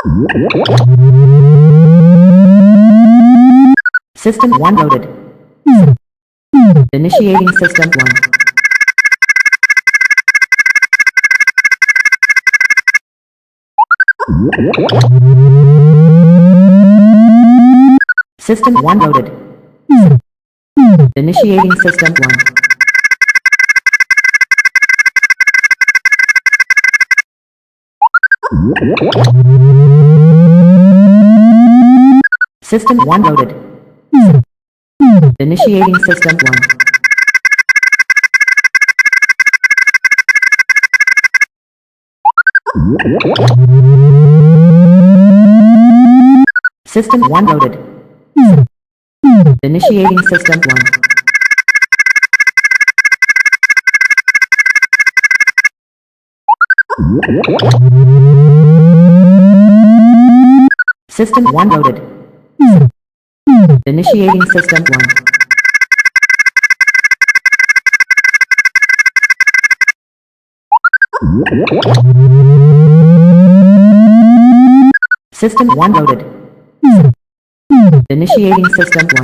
System 1 loaded. Initiating System 1. System 1 loaded. Initiating System 1. System 1 loaded. Initiating System 1. System 1 loaded. Initiating System 1. System 1 loaded. Initiating System 1. System 1 loaded. Initiating System 1.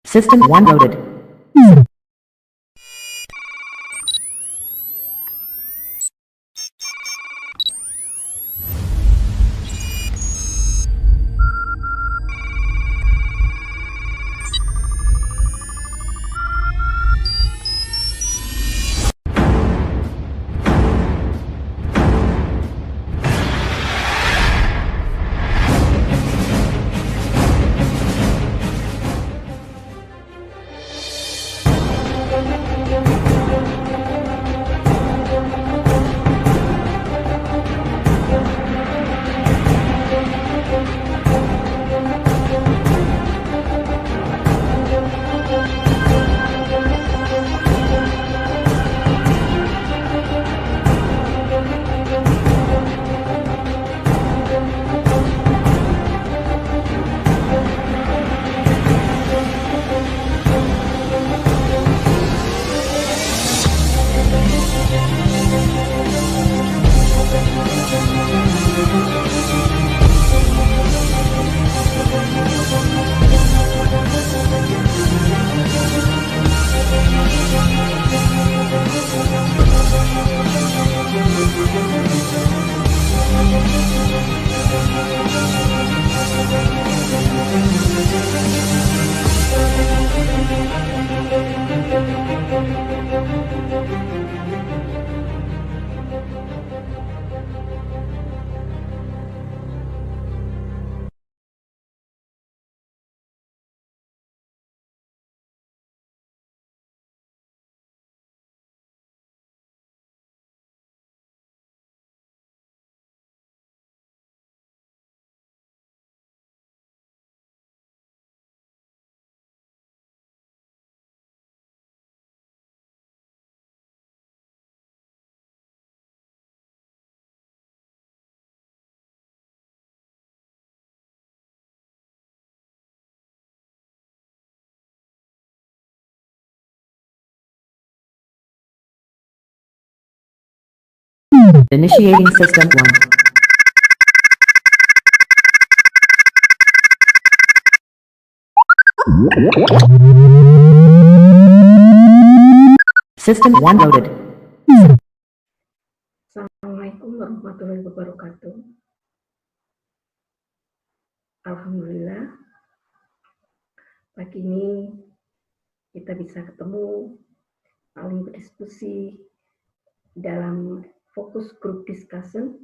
System 1 loaded. Initiating System 1. System 1 loaded. Assalamualaikum warahmatullahi wabarakatuh. Alhamdulillah, pagi ini kita bisa ketemu, saling berdiskusi dalam fokus group discussion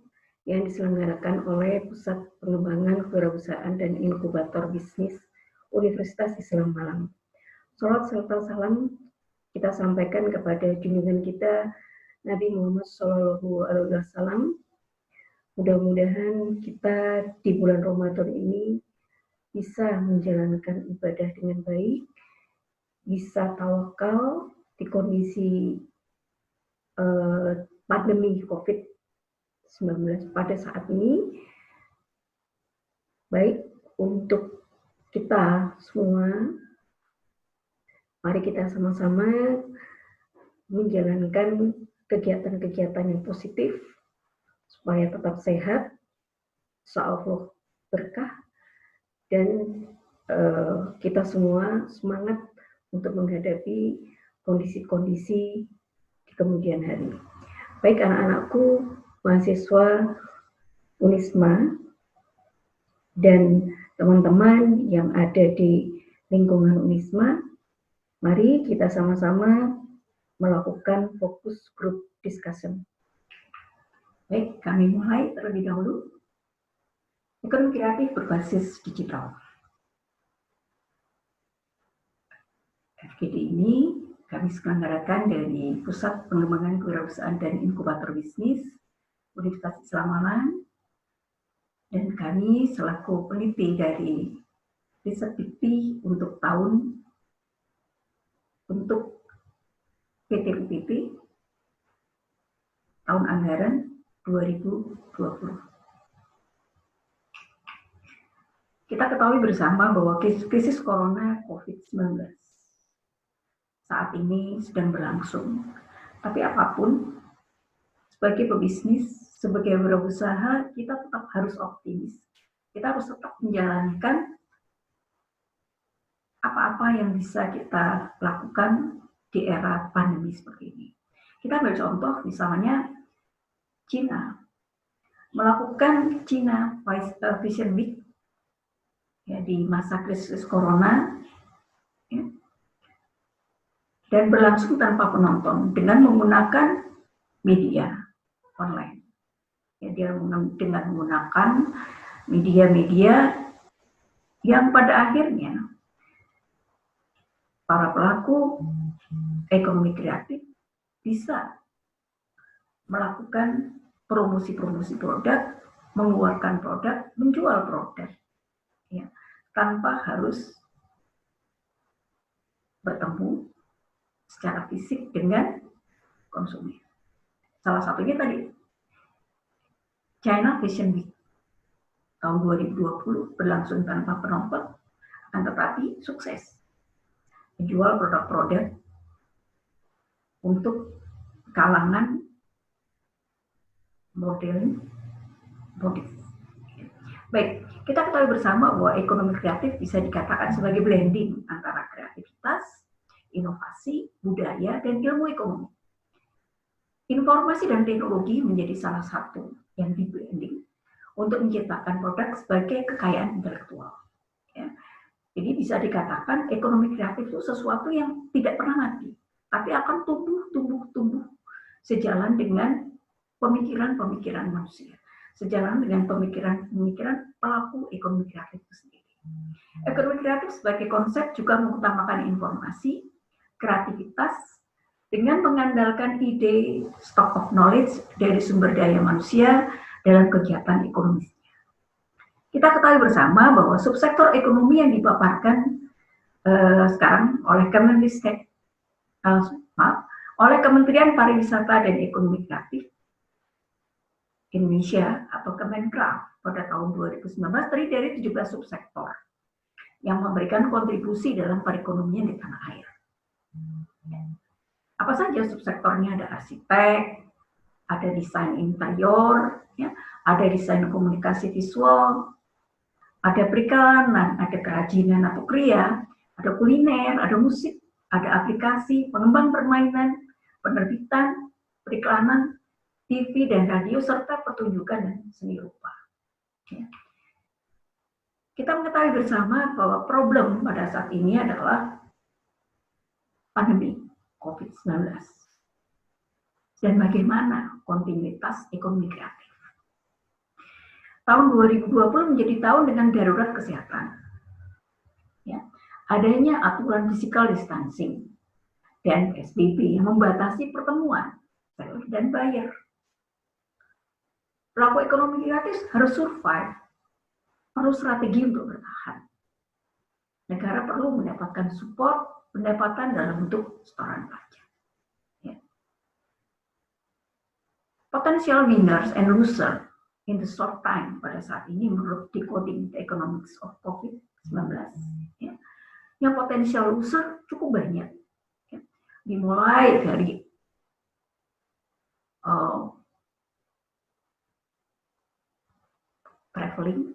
yang diselenggarakan oleh Pusat Pengembangan Kewirausahaan dan Inkubator Bisnis Universitas Islam Malang. Salat serta salam kita sampaikan kepada junjungan kita Nabi Muhammad SAW. Mudah-mudahan kita di bulan Ramadan ini bisa menjalankan ibadah dengan baik, bisa tawakal di kondisi pandemi COVID-19 pada saat ini, baik untuk kita semua Mari kita sama-sama menjalankan kegiatan-kegiatan yang positif supaya tetap sehat, insya Allah berkah, dan kita semua semangat untuk menghadapi kondisi-kondisi di kemudian hari. Baik anak-anakku, mahasiswa Unisma, dan teman-teman yang ada di lingkungan Unisma, mari kita sama-sama melakukan fokus group discussion. Baik, kami mulai terlebih dahulu. Ekonomi kreatif berbasis digital. FGD ini kami selenggarakan dari Pusat Pengembangan Kewirausahaan dan Inkubator Bisnis Universitas Islam Malang, dan kami selaku peneliti dari riset PIPI untuk PT UPT tahun anggaran 2020. Kita ketahui bersama bahwa krisis corona COVID-19 saat ini sedang berlangsung. Tapi apapun, sebagai pebisnis, sebagai wirausaha, kita tetap harus optimis. Kita harus tetap menjalankan apa-apa yang bisa kita lakukan di era pandemi seperti ini. Kita ambil contoh misalnya Cina melakukan China Vision Week ya, di masa krisis corona ya, dan berlangsung tanpa penonton dengan menggunakan media online. Ya, dia dengan menggunakan media-media yang pada akhirnya para pelaku ekonomi kreatif bisa melakukan promosi-promosi produk, mengeluarkan produk, menjual produk, ya, tanpa harus bertemu secara fisik dengan konsumen. Salah satunya tadi China Vision Week tahun 2020 berlangsung tanpa penonton, akan tetapi sukses menjual produk-produk untuk kalangan model. Baik, kita ketahui bersama bahwa ekonomi kreatif bisa dikatakan sebagai blending antara kreativitas, inovasi, budaya, dan ilmu ekonomi. Informasi dan teknologi menjadi salah satu yang di-blending untuk menciptakan produk sebagai kekayaan intelektual. Ya. Jadi bisa dikatakan ekonomi kreatif itu sesuatu yang tidak pernah mati, tapi akan tumbuh sejalan dengan pemikiran-pemikiran manusia, sejalan dengan pemikiran-pemikiran pelaku ekonomi kreatif itu sendiri. Ekonomi kreatif sebagai konsep juga mengutamakan informasi, kreativitas, dengan mengandalkan ide stock of knowledge dari sumber daya manusia dalam kegiatan ekonomi. Kita ketahui bersama bahwa subsektor ekonomi yang dipaparkan sekarang oleh Kementerian Pariwisata dan Ekonomi Kreatif Indonesia atau Kemenkraf pada tahun 2019 terdiri dari 17 subsektor yang memberikan kontribusi dalam perekonomian di tanah air. Apa saja subsektornya? Ada arsitek, ada desain interior, ya, ada desain komunikasi visual, ada perikanan, ada kerajinan atau kria, ada kuliner, ada musik, ada aplikasi, pengembang permainan, penerbitan, periklanan, TV dan radio, serta pertunjukan dan seni rupa. Ya. Kita mengetahui bersama bahwa problem pada saat ini adalah pandemi COVID-19 dan bagaimana kontinuitas ekonomi kreatif. Tahun 2020 menjadi tahun dengan darurat kesehatan. Ya. Adanya aturan physical distancing dan PSBB yang membatasi pertemuan seller dan buyer. Pelaku ekonomi kreatif harus survive, perlu strategi untuk bertahan. Negara perlu mendapatkan support pendapatan dalam bentuk setoran pajak. Ya. Potential winners and losers in the short time pada saat ini menurut Decoding the Economics of COVID-19. Ya. yang potensial loser cukup banyak. Ya. Dimulai dari traveling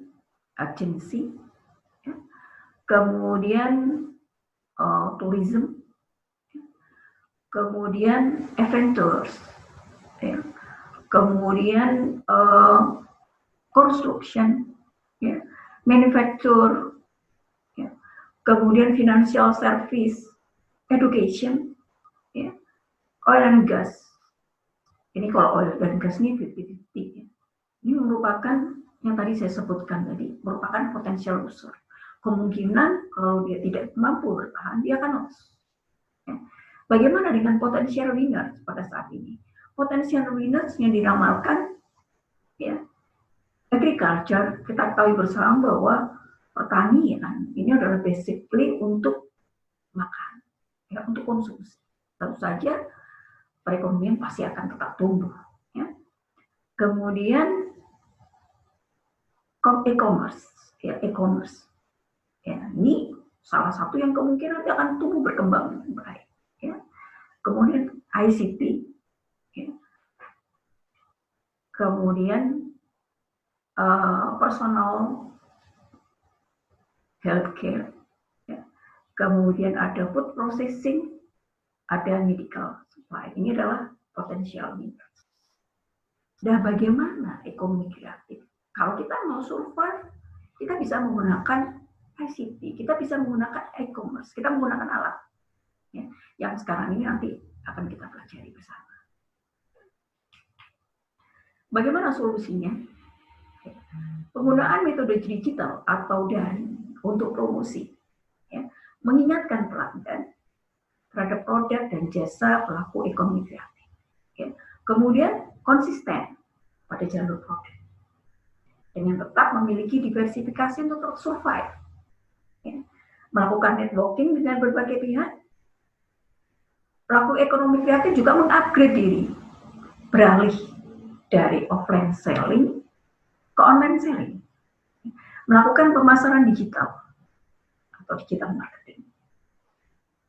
agency, ya. Kemudian tourism, ya. Kemudian adventures, ya. Kemudian construction, ya. Manufacture, ya. Kemudian financial service, education, ya. Oil and gas. Ini kalau oil dan gas ini 50-50, ya. Ini merupakan yang tadi saya sebutkan tadi, merupakan potential loser. Kemungkinan kalau dia tidak mampu bertahan, dia akan loss. Ya. Bagaimana dengan potential winners pada saat ini? Potential winners yang diramalkan, ya, agriculture. Kita ketahui bersama bahwa pertanian ini adalah basically untuk makan, ya, untuk konsumsi. Tentu saja perekonomian pasti akan tetap tumbuh. Ya. Kemudian e-commerce, ya, e-commerce. Ya, ini salah satu yang kemungkinan akan tumbuh berkembang dengan baik. Ya. Kemudian ICT, ya. Kemudian personal healthcare, ya. Kemudian ada food processing, ada medical supply. Ini adalah potensial winners. Dan bagaimana ekonomi kreatif? Kalau kita mau survive, kita bisa menggunakan ICT, kita bisa menggunakan e-commerce, kita menggunakan alat, ya, yang sekarang ini nanti akan kita pelajari bersama. Bagaimana solusinya? Penggunaan metode digital atau daring untuk promosi, ya, mengingatkan pelanggan terhadap produk dan jasa pelaku ekonomi kreatif. Ya. Kemudian konsisten pada jalur produk dengan tetap memiliki diversifikasi untuk survive. Ya. Melakukan networking dengan berbagai pihak. Pelaku ekonomi kreatif juga mengupgrade diri, beralih dari offline selling ke online selling. Melakukan pemasaran digital atau digital marketing.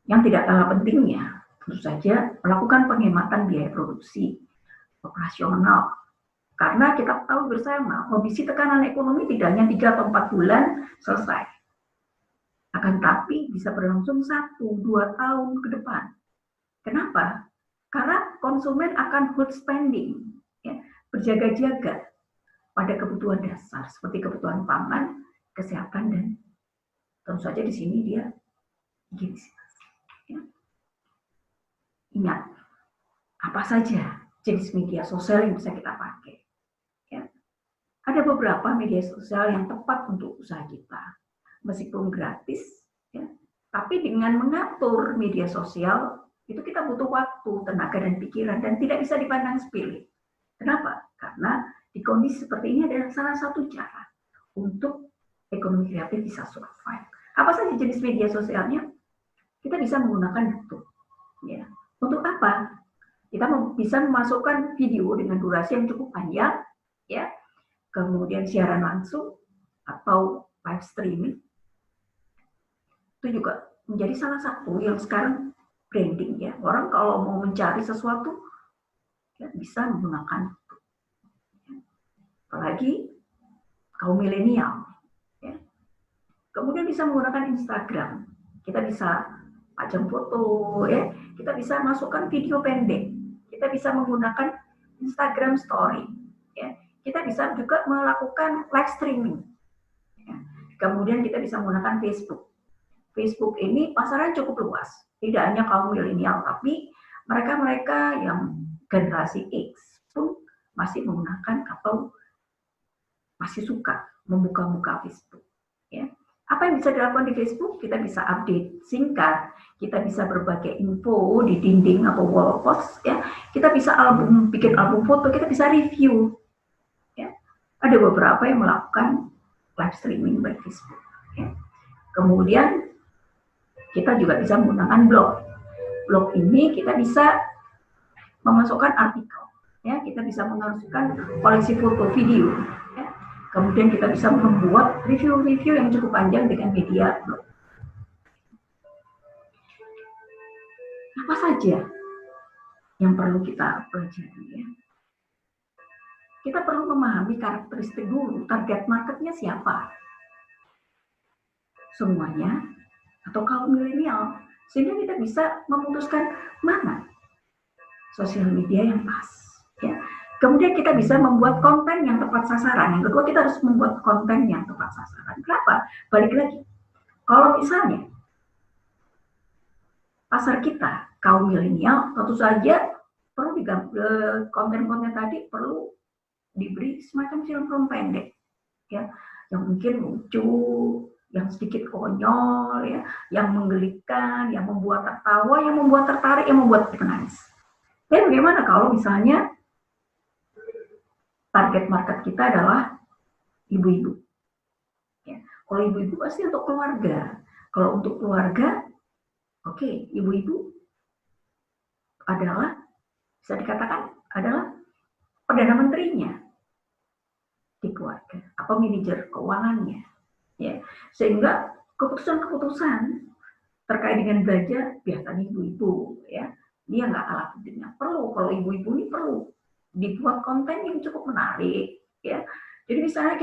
Yang tidak kalah pentingnya, tentu saja melakukan penghematan biaya produksi, operasional. Karena kita tahu bersama, kondisi tekanan ekonomi tidak hanya 3 atau 4 bulan selesai. Akan tapi bisa berlangsung 1-2 tahun ke depan. Kenapa? Karena konsumen akan hold spending, ya, berjaga-jaga pada kebutuhan dasar, seperti kebutuhan pangan, kesehatan, dan tentu saja di sini dia gizi. Ya. Ingat, apa saja jenis media sosial yang bisa kita pakai. Ya. Ada beberapa media sosial yang tepat untuk usaha kita, meskipun gratis, ya, tapi dengan mengatur media sosial itu kita butuh waktu, tenaga, dan pikiran, dan tidak bisa dipandang sepele. Kenapa? Karena di kondisi seperti ini adalah salah satu cara untuk ekonomi kreatif bisa survive. Apa saja jenis media sosialnya? Kita bisa menggunakan YouTube. Ya. Untuk apa? Kita bisa memasukkan video dengan durasi yang cukup panjang, ya. Kemudian siaran langsung atau live streaming. Itu juga menjadi salah satu yang sekarang branding, ya. Orang kalau mau mencari sesuatu, ya, bisa menggunakan itu. Ya. Apalagi kaum milenial, ya. Kemudian bisa menggunakan Instagram. Kita bisa pajang foto, ya. Kita bisa masukkan video pendek. Kita bisa menggunakan Instagram Story, ya. Kita bisa juga melakukan live streaming. Ya. Kemudian kita bisa menggunakan Facebook. Facebook ini pasaran cukup luas, tidak hanya kaum milenial, tapi mereka-mereka yang generasi X pun masih menggunakan atau masih suka membuka Facebook. Ya. Apa yang bisa dilakukan di Facebook? Kita bisa update singkat, kita bisa berbagai info di dinding atau wall post, ya. Kita bisa bikin album foto, kita bisa review. Ya. Ada beberapa yang melakukan live streaming by Facebook. Ya. Kemudian kita juga bisa menggunakan blog. Blog ini kita bisa memasukkan artikel, ya. Kita bisa memasukkan koleksi foto, video. Ya. Kemudian kita bisa membuat review-review yang cukup panjang dengan media blog. Apa saja yang perlu kita pelajari ya? Kita perlu memahami karakteristik dulu, target marketnya siapa? Semuanya atau kaum milenial, sehingga kita bisa memutuskan mana sosial media yang pas. Ya. Kemudian kita bisa membuat konten yang tepat sasaran. Yang kedua, kita harus membuat konten yang tepat sasaran. Kenapa? Balik lagi, kalau misalnya pasar kita kaum milenial, tentu saja perlu konten-konten tadi perlu diberi semacam film pendek, ya, yang mungkin lucu, yang sedikit konyol, ya, yang menggelikan, yang membuat tertawa, yang membuat tertarik, yang membuat menangis. Dan bagaimana kalau misalnya target market kita adalah ibu-ibu? Ya. Kalau ibu-ibu pasti untuk keluarga. Kalau untuk keluarga, oke, ibu-ibu adalah bisa dikatakan adalah perdana menterinya di keluarga atau manajer keuangannya, ya, sehingga keputusan-keputusan terkait dengan belanja biasanya ibu-ibu, ya, dia nggak kalah pentingnya. Perlu, kalau ibu-ibu ini perlu dibuat konten yang cukup menarik, ya. Jadi misalnya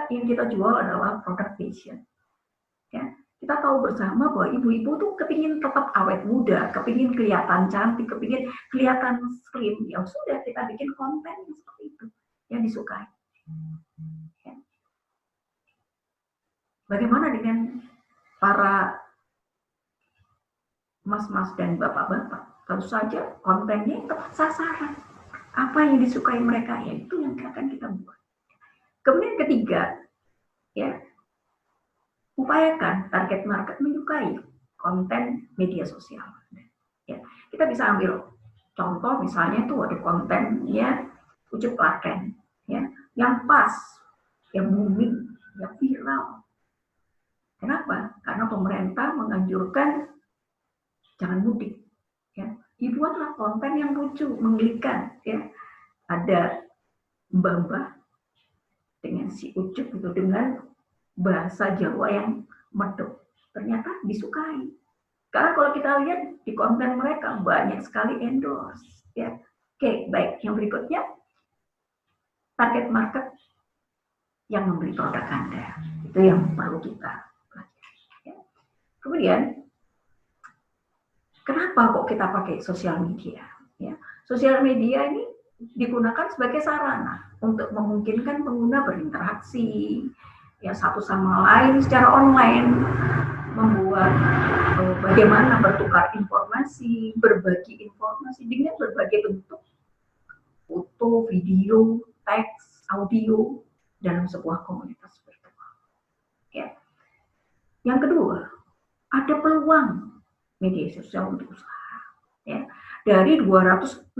yang kita jual adalah produk fashion, ya. Kita tahu bersama bahwa ibu-ibu tuh kepingin tetap awet muda, kepingin kelihatan cantik, kepingin kelihatan slim. Ya sudah, kita bikin konten yang seperti itu, yang disukai. Ya. Bagaimana dengan para mas-mas dan bapak-bapak? Tentu saja kontennya tepat sasaran. Apa yang disukai mereka, ya itu yang akan kita buat. Kemudian ketiga, ya, upayakan target market menyukai konten media sosial. Ya, kita bisa ambil contoh misalnya tuh ada konten ya ujuk laken, ya, yang pas, yang booming, yang viral. Kenapa? Karena pemerintah menganjurkan jangan mudik. Ya, dibuatlah konten yang lucu, menggelikan. Ya, ada mbah-mbah dengan si ujuk itu dengan bahasa Jawa yang medok, ternyata disukai. Karena kalau kita lihat di konten mereka banyak sekali endorse, ya. Oke, baik. Yang berikutnya, target market yang membeli produk Anda. Itu yang perlu kita pelajari. Ya. Kemudian, kenapa kok kita pakai sosial media? Ya. Sosial media ini digunakan sebagai sarana untuk memungkinkan pengguna berinteraksi, ya, satu sama lain secara online, membuat bagaimana bertukar informasi, berbagi informasi dengan berbagai bentuk, foto, video, teks, audio dalam sebuah komunitas virtual. Ya. Yang kedua, ada peluang media sosial untuk usaha. Ya. Dari 265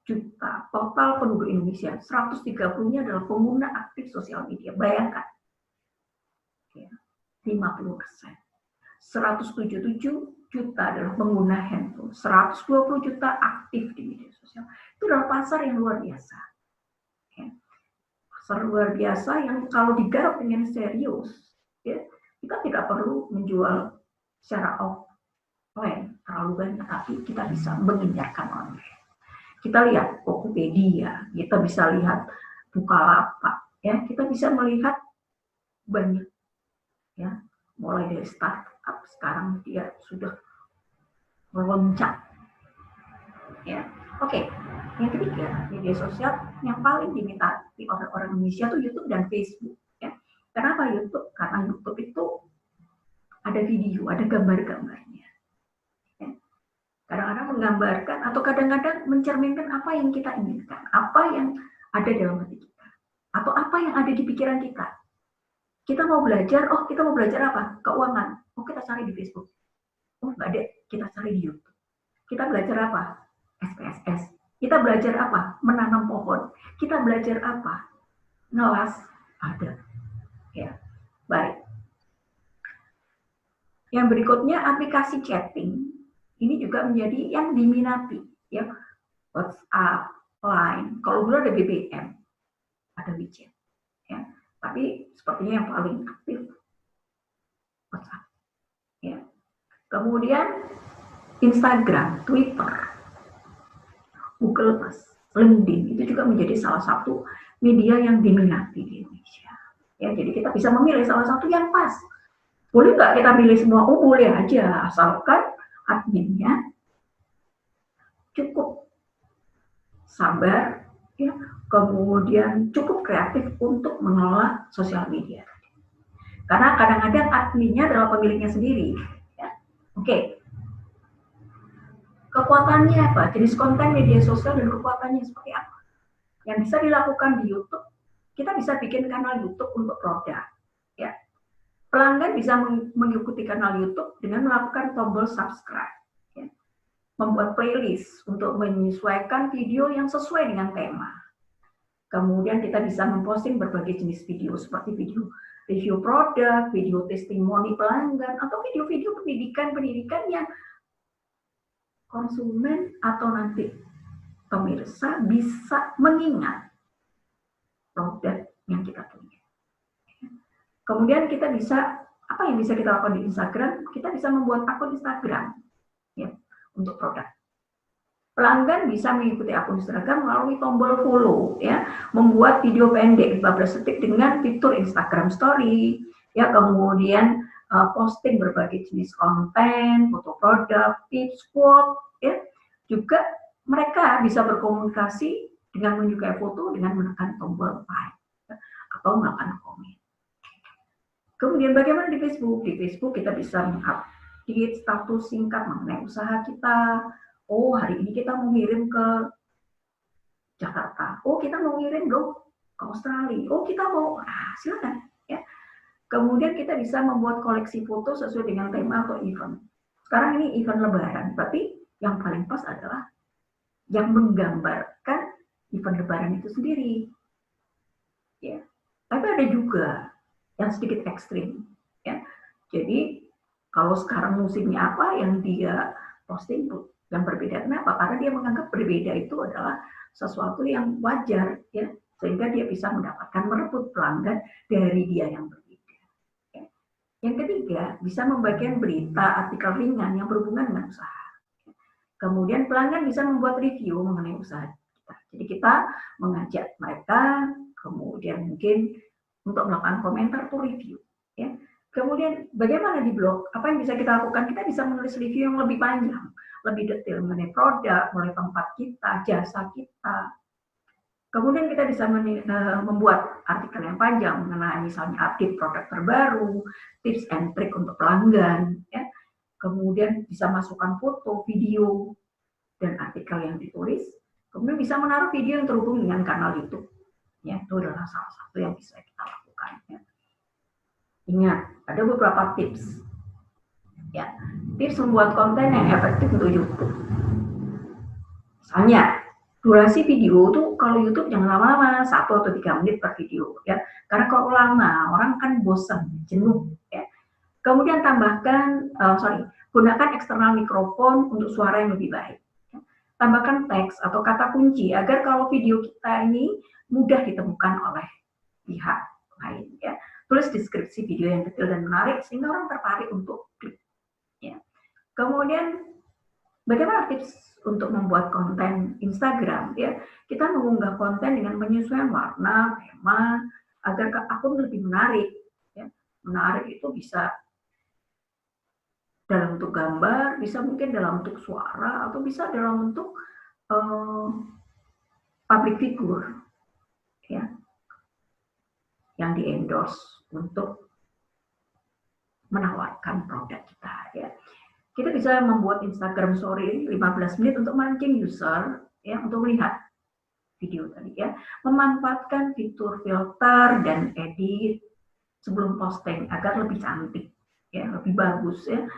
juta total penduduk Indonesia, 130-nya adalah pengguna aktif sosial media. Bayangkan, ya, 50%. 177 juta adalah pengguna handphone, 120 juta aktif di media sosial. Itu adalah pasar yang luar biasa. Ya. Pasar luar biasa yang kalau digarap dengan serius, ya, kita tidak perlu menjual secara offline terlalu banyak, tapi kita bisa menginjakkan online. Kita lihat Tokopedia, kita bisa lihat Bukalapak, ya, kita bisa melihat banyak, ya, mulai dari startup sekarang dia sudah melonjak, ya. Oke, yang ketiga, media sosial yang paling diminati oleh orang Indonesia itu YouTube dan Facebook, ya. Kenapa YouTube? Karena YouTube itu ada video, ada gambar-gambarnya. Kadang-kadang menggambarkan atau kadang-kadang mencerminkan apa yang kita inginkan, apa yang ada dalam hati kita, atau apa yang ada di pikiran kita. Kita mau belajar, kita mau belajar apa? Keuangan. Kita cari di Facebook. Nggak ada, kita cari di YouTube. Kita belajar apa? SPSS. Kita belajar apa? Menanam pohon. Kita belajar apa? Ngelas. Ada. Ya, baik. Yang berikutnya aplikasi chatting. Ini juga menjadi yang diminati, ya. WhatsApp, Line. Kalau dulu ada BBM, ada WeChat, ya. Tapi sepertinya yang paling aktif WhatsApp, ya. Kemudian Instagram, Twitter, Google+, LinkedIn itu juga menjadi salah satu media yang diminati di Indonesia. Ya, jadi kita bisa memilih salah satu yang pas. Boleh nggak kita pilih semua? Oh, boleh aja, asalkan adminnya cukup sabar, ya, kemudian cukup kreatif untuk mengelola sosial media. Karena kadang-kadang adminnya adalah pemiliknya sendiri. Ya. Oke, kekuatannya apa? Jenis konten media sosial dan kekuatannya seperti apa? Yang bisa dilakukan di YouTube, kita bisa bikin kanal YouTube untuk produk. Ya. Pelanggan bisa mengikuti kanal YouTube dengan melakukan tombol subscribe. Ya. Membuat playlist untuk menyesuaikan video yang sesuai dengan tema. Kemudian kita bisa memposting berbagai jenis video seperti video review produk, video testimoni pelanggan, atau video-video pendidikan yang konsumen atau nanti pemirsa bisa mengingat produk yang kita punya. Kemudian kita bisa, apa yang bisa kita lakukan di Instagram? Kita bisa membuat akun Instagram ya, untuk produk. Pelanggan bisa mengikuti akun Instagram melalui tombol follow, ya, membuat video pendek 15 detik dengan fitur Instagram Story, ya, kemudian posting berbagai jenis konten, foto produk, tips, quote, ya, juga mereka bisa berkomunikasi dengan menyukai foto dengan menekan tombol like ya, atau melakukan komen. Kemudian bagaimana di Facebook? Di Facebook kita bisa mengupdate status singkat mengenai usaha kita. Oh, hari ini kita mau ngirim ke Jakarta. Oh, kita mau ngirim dong ke Australia. Oh, kita mau, silakan. Ya. Kemudian kita bisa membuat koleksi foto sesuai dengan tema atau event. Sekarang ini event Lebaran, berarti yang paling pas adalah yang menggambarkan event Lebaran itu sendiri. Ya. Tapi ada juga yang sedikit ekstrim. Ya. Jadi kalau sekarang musimnya apa yang dia posting yang berbeda. Kenapa? Karena dia menganggap berbeda itu adalah sesuatu yang wajar, ya, sehingga dia bisa mendapatkan merebut pelanggan dari dia yang berbeda. Ya. Yang ketiga, bisa membagikan berita, artikel ringan yang berhubungan dengan usaha. Kemudian pelanggan bisa membuat review mengenai usaha kita. Jadi kita mengajak mereka, kemudian mungkin untuk melakukan komentar atau review. Ya. Kemudian bagaimana di blog? Apa yang bisa kita lakukan? Kita bisa menulis review yang lebih panjang, lebih detail mengenai produk, mulai tempat kita, jasa kita. Kemudian kita bisa membuat artikel yang panjang mengenai misalnya update produk terbaru, tips and trick untuk pelanggan, ya. Kemudian bisa masukkan foto, video, dan artikel yang ditulis. Kemudian bisa menaruh video yang terhubung dengan kanal YouTube. Ya, itu adalah salah satu yang bisa kita lakukan. Ya. Ingat, ada beberapa tips. Ya, tips membuat konten yang efektif untuk YouTube. Misalnya, durasi video tuh kalau YouTube jangan lama-lama, 1 atau 3 menit per video. Ya, karena kalau lama, orang kan bosan, jenuh. Ya. Kemudian tambahkan, gunakan eksternal mikrofon untuk suara yang lebih baik. Ya. Tambahkan teks atau kata kunci agar kalau video kita ini mudah ditemukan oleh pihak lain. Ya. Tulis deskripsi video yang detail dan menarik sehingga orang tertarik untuk klik. Ya. Kemudian bagaimana tips untuk membuat konten Instagram? Ya, kita mengunggah konten dengan penyesuaian warna, tema agar akun lebih menarik. Ya. Menarik itu bisa dalam bentuk gambar, bisa mungkin dalam bentuk suara, atau bisa dalam bentuk public figure. Ya. Yang di-endorse untuk menawarkan produk kita, ya. Kita bisa membuat Instagram Story 15 menit untuk mancing user, ya, untuk melihat video tadi, ya. Memanfaatkan fitur filter dan edit sebelum posting agar lebih cantik, ya, lebih bagus, ya.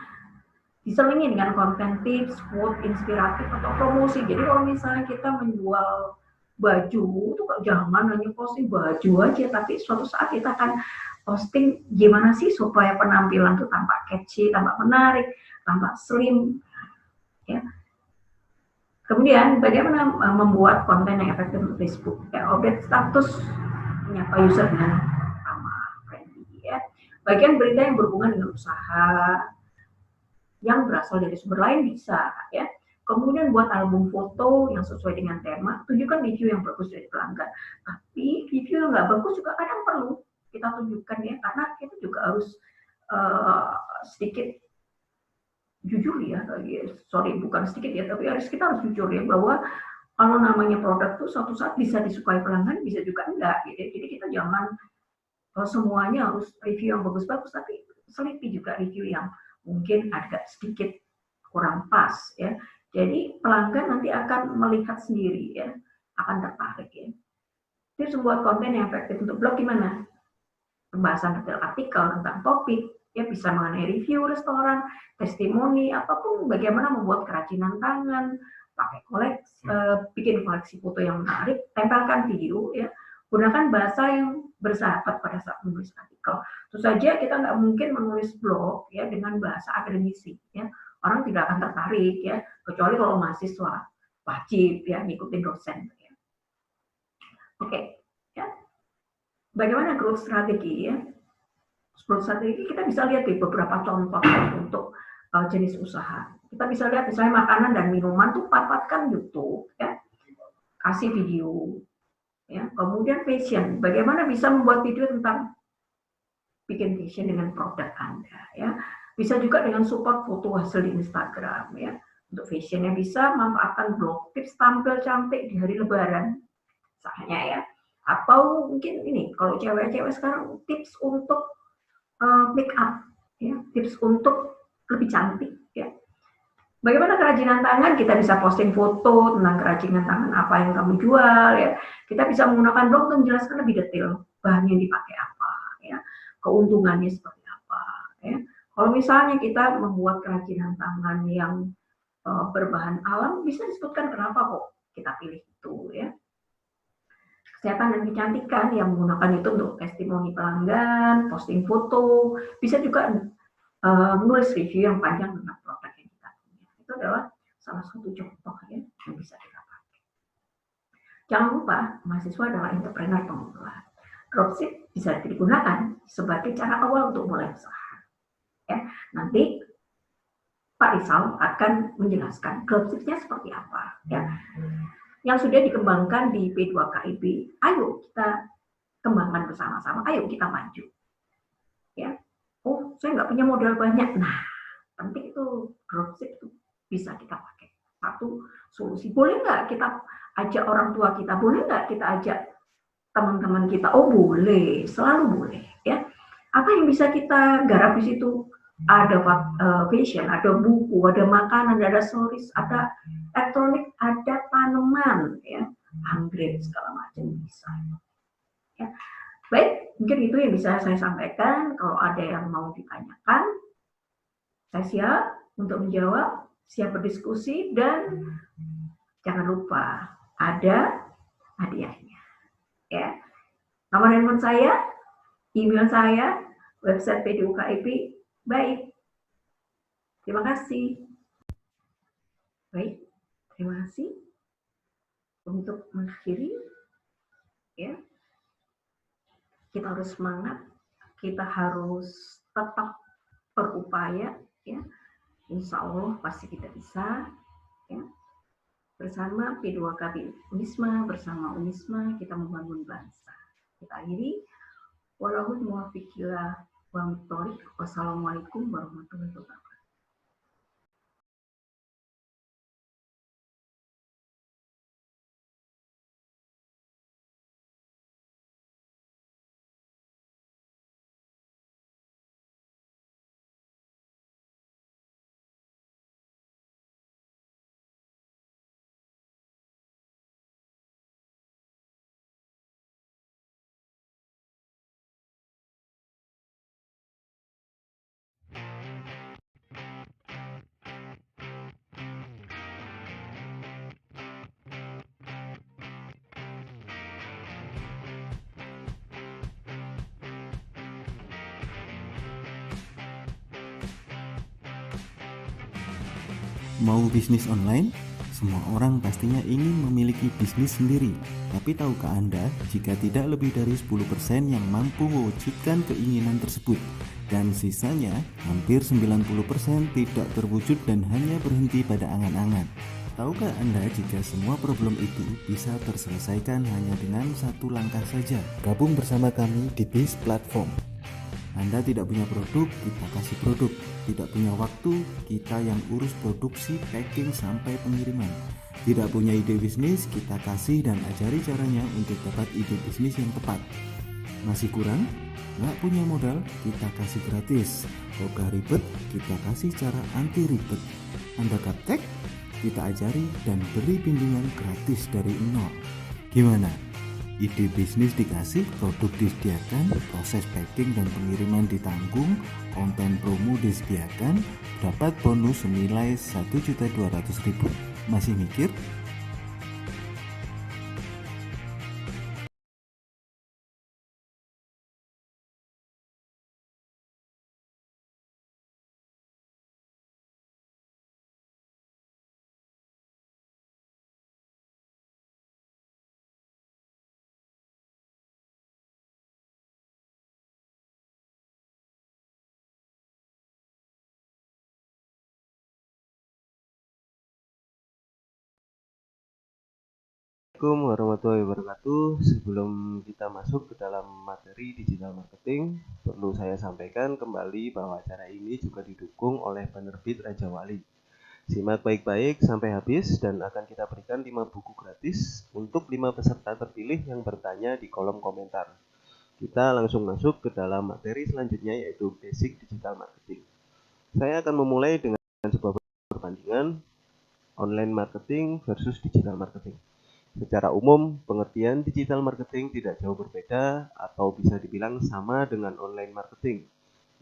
Diselingi dengan konten tips, quote inspiratif atau promosi. Jadi kalau misalnya kita menjual baju itu jangan hanya posting baju aja, tapi suatu saat kita akan posting gimana sih supaya penampilan itu tampak catchy, tampak menarik, tampak slim, ya. Kemudian bagaimana membuat konten yang efektif untuk Facebook? Ya, update status, menyapa user dengan ramah, friendly, ya. Bagian berita yang berhubungan dengan usaha, yang berasal dari sumber lain bisa ya. Kemudian buat album foto yang sesuai dengan tema, tunjukkan review yang bagus dari pelanggan. Tapi review yang nggak bagus juga kadang perlu kita tunjukkan ya, karena kita juga harus sedikit jujur ya, sorry bukan sedikit ya, tapi kita harus jujur ya, bahwa kalau namanya produk tuh suatu saat bisa disukai pelanggan, bisa juga enggak gitu. Jadi kita jangan semuanya harus review yang bagus-bagus, tapi selipih juga review yang mungkin agak sedikit kurang pas ya. Jadi pelanggan nanti akan melihat sendiri ya, akan tertarik ya. Tips membuat konten yang efektif untuk blog gimana? Pembahasan detail artikel tentang topik, ya bisa mengenai review restoran, testimoni, apapun, bagaimana membuat kerajinan tangan, pakai koleksi, bikin koleksi foto yang menarik, tempelkan video ya, gunakan bahasa yang bersahabat pada saat menulis artikel. Tentu saja kita nggak mungkin menulis blog ya dengan bahasa akademisi ya, orang tidak akan tertarik ya, kecuali kalau mahasiswa wajib ya ngikutin dosen ya. Oke ya. Bagaimana growth strategi ya? Growth strategi kita bisa lihat di beberapa contoh untuk jenis usaha. Kita bisa lihat misalnya makanan dan minuman tuh paparkan YouTube ya, kasih video ya. Kemudian fashion, bagaimana bisa membuat video tentang bikin fashion dengan produk Anda ya. Bisa juga dengan support foto hasil di Instagram ya. Untuk fashionnya bisa manfaatkan blog tips tampil cantik di hari Lebaran misalnya ya. Atau mungkin ini kalau cewek-cewek sekarang tips untuk make up ya, tips untuk lebih cantik ya. Bagaimana kerajinan tangan, kita bisa posting foto tentang kerajinan tangan apa yang kamu jual ya. Kita bisa menggunakan blog untuk menjelaskan lebih detail bahan yang dipakai apa ya, keuntungannya seperti apa ya. Kalau misalnya kita membuat kerajinan tangan yang berbahan alam, bisa disebutkan kenapa kok kita pilih itu ya. Kesehatan dan kecantikan yang menggunakan itu untuk testimoni pelanggan, posting foto, bisa juga menulis review yang panjang tentang produk yang kita punya. Itu adalah salah satu contoh ya yang bisa kita pakai. Jangan lupa, mahasiswa adalah entrepreneur pemula. Dropship bisa digunakan sebagai cara awal untuk mulai usaha. Ya, nanti Pak Rizal akan menjelaskan dropshipnya seperti apa. Ya. Yang sudah dikembangkan di P2KIB, ayo kita kembangkan bersama-sama, ayo kita maju. Ya, oh saya nggak punya modal banyak, nah penting itu dropship itu bisa kita pakai. Satu solusi, boleh nggak kita ajak orang tua kita, boleh nggak kita ajak teman-teman kita? Oh boleh, selalu boleh. Ya, apa yang bisa kita garap di situ? Ada fashion, ada buku, ada makanan, ada aksesoris, ada elektronik, ada tanaman, ya, anggrek segala macam bisa. Ya. Baik, mungkin itu yang bisa saya sampaikan. Kalau ada yang mau ditanyakan, saya siap untuk menjawab, siap berdiskusi, dan jangan lupa ada hadiahnya. Ya, nomor handphone saya, email saya, website P2KIB. Baik, terima kasih. Baik, terima kasih. Untuk mengakhiri, ya, kita harus semangat, kita harus tetap berupaya, ya. Insya Allah pasti kita bisa, ya. Bersama P2KB Unisma, bersama Unisma kita membangun bangsa. Kita akhiri. Wallahul muwaffiq ila aqwamit. Wassalamualaikum warahmatullahi wabarakatuh. Mau bisnis online? Semua orang pastinya ingin memiliki bisnis sendiri, tapi tahukah Anda jika tidak lebih dari 10% yang mampu mewujudkan keinginan tersebut dan sisanya hampir 90% tidak terwujud dan hanya berhenti pada angan-angan. Tahukah Anda jika semua problem itu bisa terselesaikan hanya dengan satu langkah saja? Gabung bersama kami di BIS Platform. Anda tidak punya produk, kita kasih produk. Tidak punya waktu, kita yang urus produksi, packing, sampai pengiriman. Tidak punya ide bisnis, kita kasih dan ajari caranya untuk dapat ide bisnis yang tepat. Masih kurang? Nggak punya modal, kita kasih gratis. Ogah ribet, kita kasih cara anti ribet. Anda gaptek? Kita ajari dan beri bimbingan gratis dari nol. Gimana? Ide bisnis dikasih, produk disediakan, proses packing dan pengiriman ditanggung, konten promo disediakan, dapat bonus senilai 1.200.000. Masih mikir? Assalamualaikum warahmatullahi wabarakatuh. Sebelum kita masuk ke dalam materi digital marketing, perlu saya sampaikan kembali bahwa acara ini juga didukung oleh penerbit Raja Wali. Simak baik-baik sampai habis dan akan kita berikan 5 buku gratis untuk 5 peserta terpilih yang bertanya di kolom komentar. Kita langsung masuk ke dalam materi selanjutnya, yaitu Basic Digital Marketing. Saya akan memulai dengan sebuah perbandingan online marketing versus digital marketing. Secara umum, pengertian digital marketing tidak jauh berbeda atau bisa dibilang sama dengan online marketing,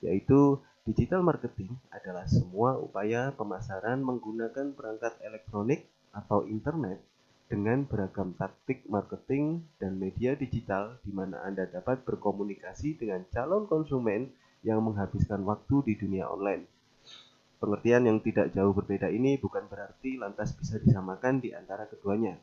yaitu digital marketing adalah semua upaya pemasaran menggunakan perangkat elektronik atau internet dengan beragam taktik marketing dan media digital di mana Anda dapat berkomunikasi dengan calon konsumen yang menghabiskan waktu di dunia online. Pengertian yang tidak jauh berbeda ini bukan berarti lantas bisa disamakan di antara keduanya.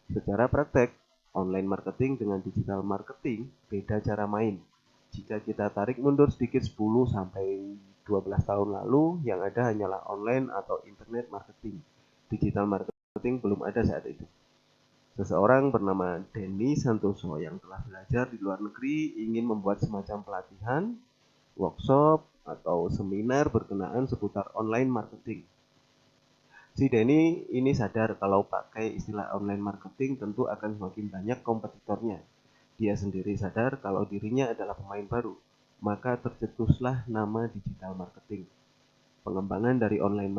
Secara praktek, online marketing dengan digital marketing beda cara main. Jika kita tarik mundur sedikit 10 sampai 12 tahun lalu, yang ada hanyalah online atau internet marketing. Digital marketing belum ada saat itu. Seseorang bernama Denny Santoso yang telah belajar di luar negeri ingin membuat semacam pelatihan, workshop, atau seminar berkenaan seputar online marketing. Si Denny ini sadar kalau pakai istilah online marketing tentu akan semakin banyak kompetitornya. Dia sendiri sadar kalau dirinya adalah pemain baru, maka tercetuslah nama digital marketing. Pengembangan dari online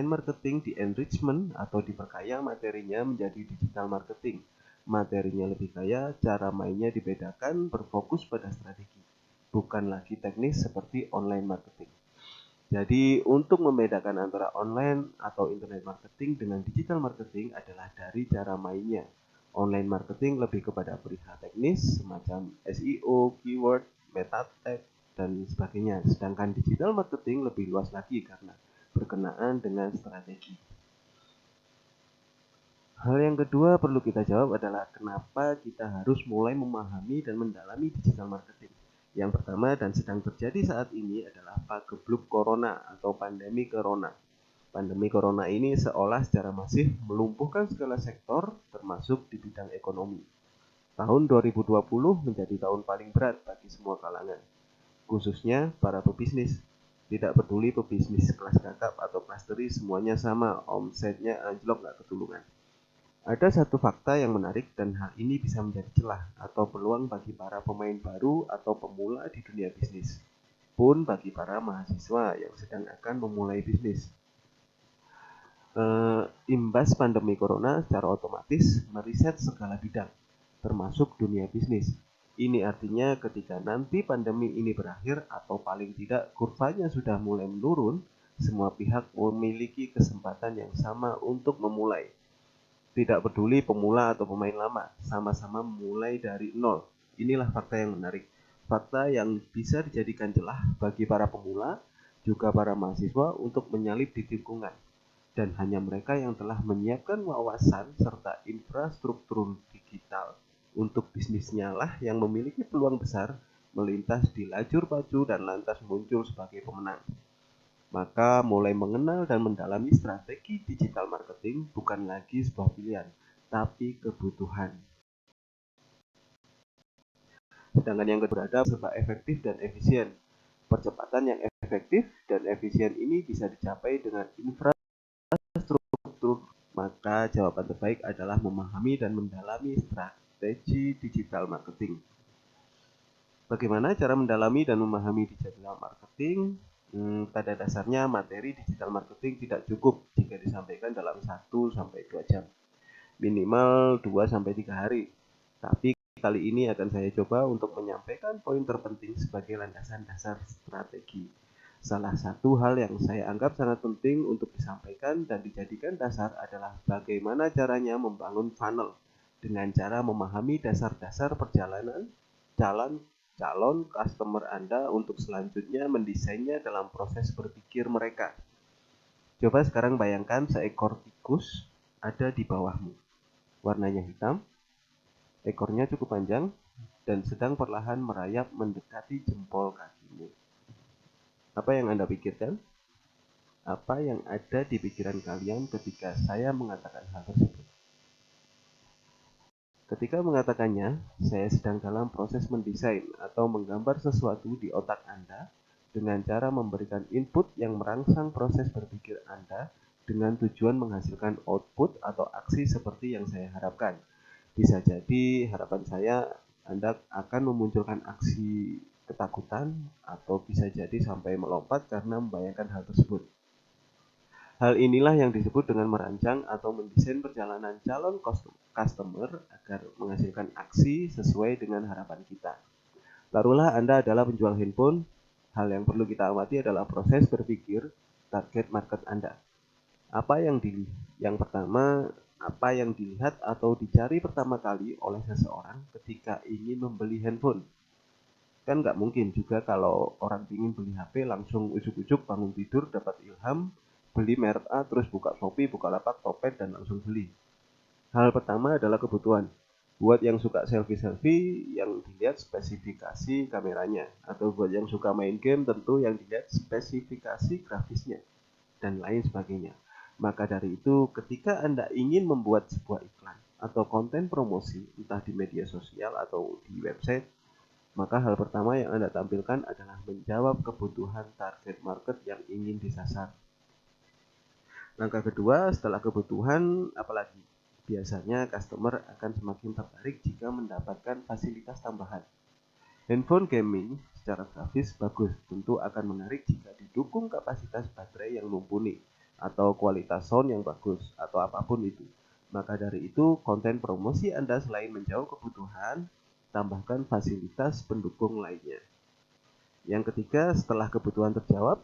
marketing di enrichment atau diperkaya materinya menjadi digital marketing. Materinya lebih kaya, cara mainnya dibedakan, berfokus pada strategi, bukan lagi teknis seperti online marketing. Jadi untuk membedakan antara online atau internet marketing dengan digital marketing adalah dari cara mainnya. Online marketing lebih kepada perihal teknis semacam SEO, keyword, meta tag, dan sebagainya. Sedangkan digital marketing lebih luas lagi karena berkenaan dengan strategi. Hal yang kedua perlu kita jawab adalah kenapa kita harus mulai memahami dan mendalami digital marketing. Yang pertama dan sedang terjadi saat ini adalah pagebluk corona atau pandemi corona. Pandemi corona ini seolah secara masif melumpuhkan segala sektor termasuk di bidang ekonomi. Tahun 2020 menjadi tahun paling berat bagi semua kalangan, khususnya para pebisnis. Tidak peduli pebisnis kelas kakap atau kelas teri, semuanya sama, omsetnya anjlok gak ketulungan. Ada satu fakta yang menarik dan hal ini bisa menjadi celah atau peluang bagi para pemain baru atau pemula di dunia bisnis, pun bagi para mahasiswa yang sedang akan memulai bisnis. Imbas pandemi corona secara otomatis meriset segala bidang, termasuk dunia bisnis. Ini artinya ketika nanti pandemi ini berakhir atau paling tidak kurvanya sudah mulai menurun, semua pihak memiliki kesempatan yang sama untuk memulai. Tidak peduli pemula atau pemain lama, sama-sama mulai dari nol. Inilah fakta yang menarik. Fakta yang bisa dijadikan celah bagi para pemula, juga para mahasiswa untuk menyalip di tikungan. dan hanya mereka yang telah menyiapkan wawasan serta infrastruktur digital untuk bisnisnya lah yang memiliki peluang besar melintas di lajur pacu dan lantas muncul sebagai pemenang. Maka mulai mengenal dan mendalami strategi digital marketing bukan lagi sebuah pilihan, tapi kebutuhan. Sedangkan yang kedua ada serba efektif dan efisien. Percepatan yang efektif dan efisien ini bisa dicapai dengan infrastruktur. Maka jawaban terbaik adalah memahami dan mendalami strategi digital marketing. Bagaimana cara mendalami dan memahami digital marketing? Pada dasarnya materi digital marketing tidak cukup jika disampaikan dalam 1-2 jam, minimal 2-3 hari. Tapi kali ini akan saya coba untuk menyampaikan poin terpenting sebagai landasan dasar strategi. Salah satu hal yang saya anggap sangat penting untuk disampaikan dan dijadikan dasar adalah bagaimana caranya membangun funnel dengan cara memahami dasar-dasar perjalanan calon customer Anda untuk selanjutnya mendesainnya dalam proses berpikir mereka. Coba sekarang bayangkan seekor tikus ada di bawahmu. Warnanya hitam, ekornya cukup panjang, dan sedang perlahan merayap mendekati jempol kakimu. Apa yang Anda pikirkan? Apa yang ada di pikiran kalian ketika saya mengatakan hal tersebut? Ketika mengatakannya, saya sedang dalam proses mendesain atau menggambar sesuatu di otak Anda dengan cara memberikan input yang merangsang proses berpikir Anda dengan tujuan menghasilkan output atau aksi seperti yang saya harapkan. Bisa jadi harapan saya Anda akan memunculkan aksi ketakutan atau bisa jadi sampai melompat karena membayangkan hal tersebut. Hal inilah yang disebut dengan merancang atau mendesain perjalanan calon customer agar menghasilkan aksi sesuai dengan harapan kita. Taruhlah Anda adalah penjual handphone, hal yang perlu kita amati adalah proses berpikir target market Anda. Yang pertama, apa yang dilihat atau dicari pertama kali oleh seseorang ketika ingin membeli handphone? Kan nggak mungkin juga kalau orang ingin beli HP langsung ujuk-ujuk bangun tidur dapat ilham, beli merek A, terus buka Shopee, Bukalapak, Topet, dan langsung beli. Hal pertama adalah kebutuhan. Buat yang suka selfie-selfie, yang dilihat spesifikasi kameranya. Atau buat yang suka main game, tentu yang dilihat spesifikasi grafisnya, dan lain sebagainya. Maka dari itu, ketika Anda ingin membuat sebuah iklan atau konten promosi, entah di media sosial atau di website, maka hal pertama yang Anda tampilkan adalah menjawab kebutuhan target market yang ingin disasar. Langkah kedua, setelah kebutuhan, apalagi? Biasanya customer akan semakin tertarik jika mendapatkan fasilitas tambahan. Handphone gaming secara grafis bagus, tentu akan menarik jika didukung kapasitas baterai yang mumpuni, atau kualitas sound yang bagus, atau apapun itu. Maka dari itu, konten promosi Anda selain menjawab kebutuhan, tambahkan fasilitas pendukung lainnya. Yang ketiga, setelah kebutuhan terjawab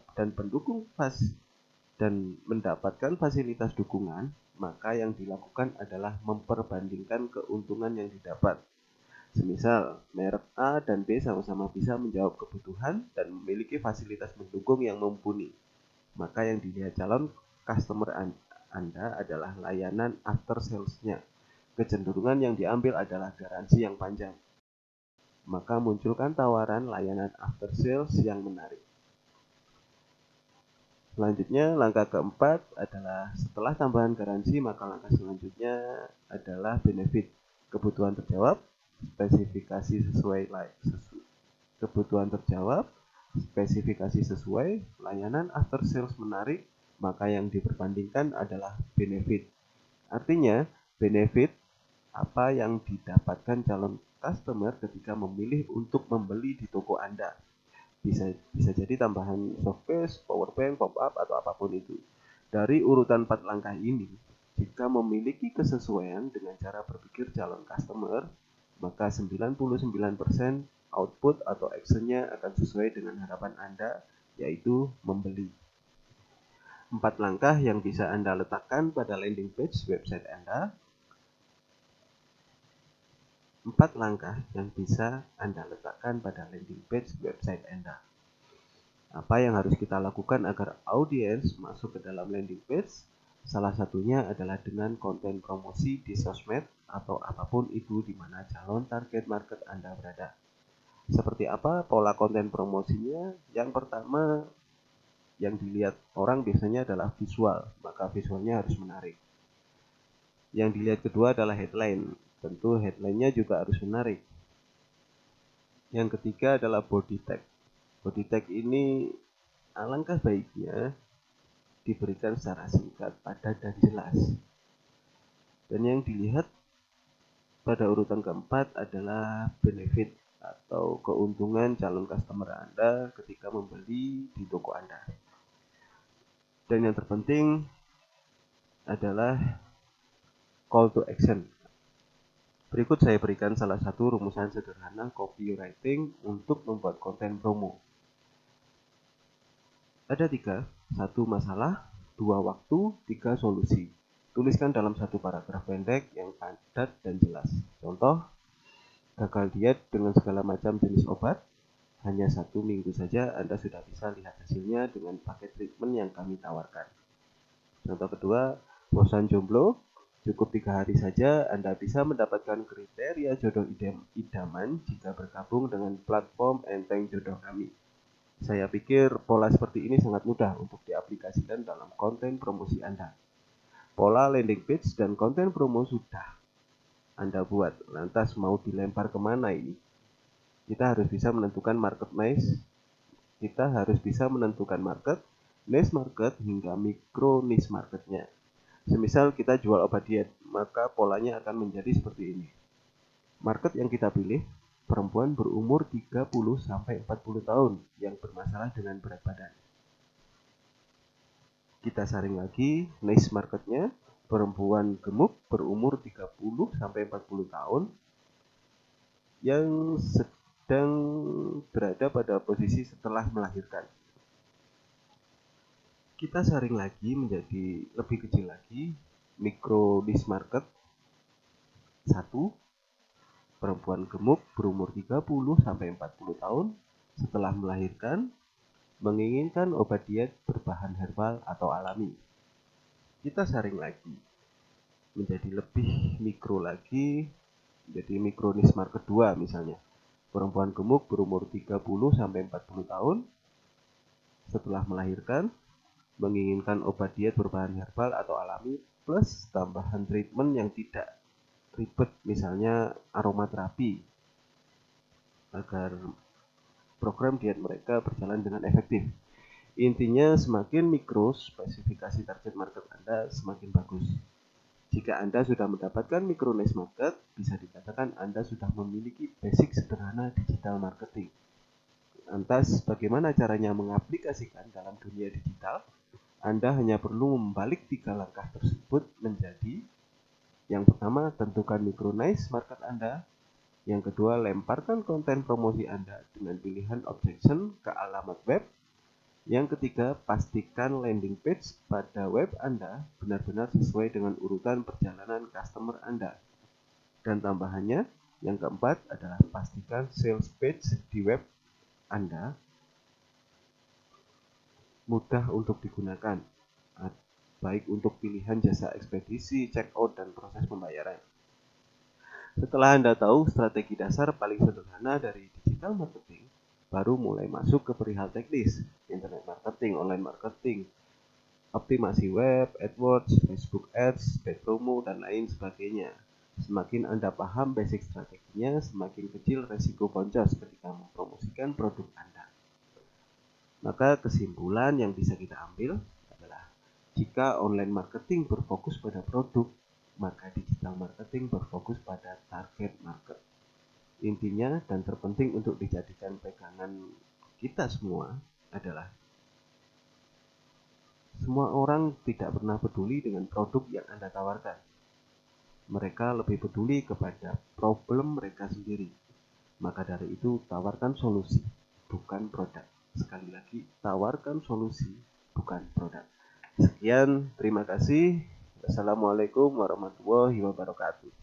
dan mendapatkan fasilitas dukungan, maka yang dilakukan adalah memperbandingkan keuntungan yang didapat. Semisal, merek A dan B sama-sama bisa menjawab kebutuhan dan memiliki fasilitas pendukung yang mumpuni. Maka yang dilihat calon customer Anda adalah layanan after sales-nya. Kecenderungan yang diambil adalah garansi yang panjang. Maka munculkan tawaran layanan after sales yang menarik. Selanjutnya, langkah keempat adalah setelah tambahan garansi, maka langkah selanjutnya adalah benefit. Kebutuhan terjawab, spesifikasi sesuai, layanan after sales menarik, maka yang diperbandingkan adalah benefit. Artinya, benefit apa yang didapatkan calon customer ketika memilih untuk membeli di toko Anda. Bisa jadi tambahan softcase, powerbank, pop-up, atau apapun itu. Dari urutan 4 langkah ini, jika memiliki kesesuaian dengan cara berpikir calon customer, maka 99% output atau actionnya akan sesuai dengan harapan Anda, yaitu membeli. 4 langkah yang bisa Anda letakkan pada landing page website Anda. 4 langkah yang bisa Anda letakkan pada landing page website Anda. Apa yang harus kita lakukan agar audiens masuk ke dalam landing page? Salah satunya adalah dengan konten promosi di sosmed atau apapun itu di mana calon target market Anda berada. Seperti apa pola konten promosinya? Yang pertama yang dilihat orang biasanya adalah visual, maka visualnya harus menarik. Yang dilihat kedua adalah headline, tentu headline-nya juga harus menarik. Yang ketiga adalah body tag. Body tag ini alangkah baiknya diberikan secara singkat, padat, dan jelas. Dan yang dilihat pada urutan keempat adalah benefit atau keuntungan calon customer Anda ketika membeli di toko Anda. Dan yang terpenting adalah call to action. Berikut saya berikan salah satu rumusan sederhana copywriting untuk membuat konten promo. Ada 3, 1 masalah, 2 waktu, 3 solusi. Tuliskan dalam satu paragraf pendek yang padat dan jelas. Contoh, gagal diet dengan segala macam jenis obat, hanya 1 minggu saja Anda sudah bisa lihat hasilnya dengan paket treatment yang kami tawarkan. Contoh kedua, bosan jomblo, cukup 3 hari saja Anda bisa mendapatkan kriteria jodoh idaman jika bergabung dengan platform Enteng Jodoh kami. Saya pikir pola seperti ini sangat mudah untuk diaplikasikan dalam konten promosi Anda. Pola landing page dan konten promo sudah Anda buat, lantas mau dilempar kemana ini? Kita harus bisa menentukan market niche, niche market hingga micro niche marketnya. Semisal kita jual obat diet, maka polanya akan menjadi seperti ini. Market yang kita pilih, perempuan berumur 30-40 tahun yang bermasalah dengan berat badan. Kita saring lagi niche marketnya, perempuan gemuk berumur 30-40 tahun yang sedang berada pada posisi setelah melahirkan. Kita saring lagi menjadi lebih kecil lagi, micro niche market. 1. Perempuan gemuk berumur 30-40 tahun setelah melahirkan menginginkan obat diet berbahan herbal atau alami. Kita saring lagi menjadi lebih mikro lagi, jadi micro niche market 2 misalnya. Perempuan gemuk berumur 30-40 tahun setelah melahirkan menginginkan obat diet berbahan herbal atau alami plus tambahan treatment yang tidak ribet, misalnya aromaterapi, agar program diet mereka berjalan dengan efektif. Intinya semakin mikro spesifikasi target market Anda semakin bagus. Jika Anda sudah mendapatkan micro niche market, bisa dikatakan Anda sudah memiliki basic sederhana digital marketing. Lantas bagaimana caranya mengaplikasikan dalam dunia digital? Anda hanya perlu membalik 3 langkah tersebut menjadi: yang pertama, tentukan micro niche market Anda. Yang kedua, lemparkan konten promosi Anda dengan pilihan objection ke alamat web. Yang ketiga, pastikan landing page pada web Anda benar-benar sesuai dengan urutan perjalanan customer Anda. Dan tambahannya, yang keempat adalah pastikan sales page di web Anda mudah untuk digunakan, baik untuk pilihan jasa ekspedisi, check-out, dan proses pembayaran. Setelah Anda tahu strategi dasar paling sederhana dari digital marketing, baru mulai masuk ke perihal teknis, internet marketing, online marketing, optimasi web, AdWords, Facebook Ads, paid promo, dan lain sebagainya. Semakin Anda paham basic strateginya, semakin kecil resiko boncos ketika mempromosikan produk Anda. Maka kesimpulan yang bisa kita ambil adalah, jika online marketing berfokus pada produk, maka digital marketing berfokus pada target market. Intinya dan terpenting untuk dijadikan pegangan kita semua adalah, semua orang tidak pernah peduli dengan produk yang Anda tawarkan. Mereka lebih peduli kepada problem mereka sendiri. Maka dari itu, tawarkan solusi, bukan produk. Sekali lagi, tawarkan solusi, bukan produk. Sekian, terima kasih. Wassalamualaikum warahmatullahi wabarakatuh.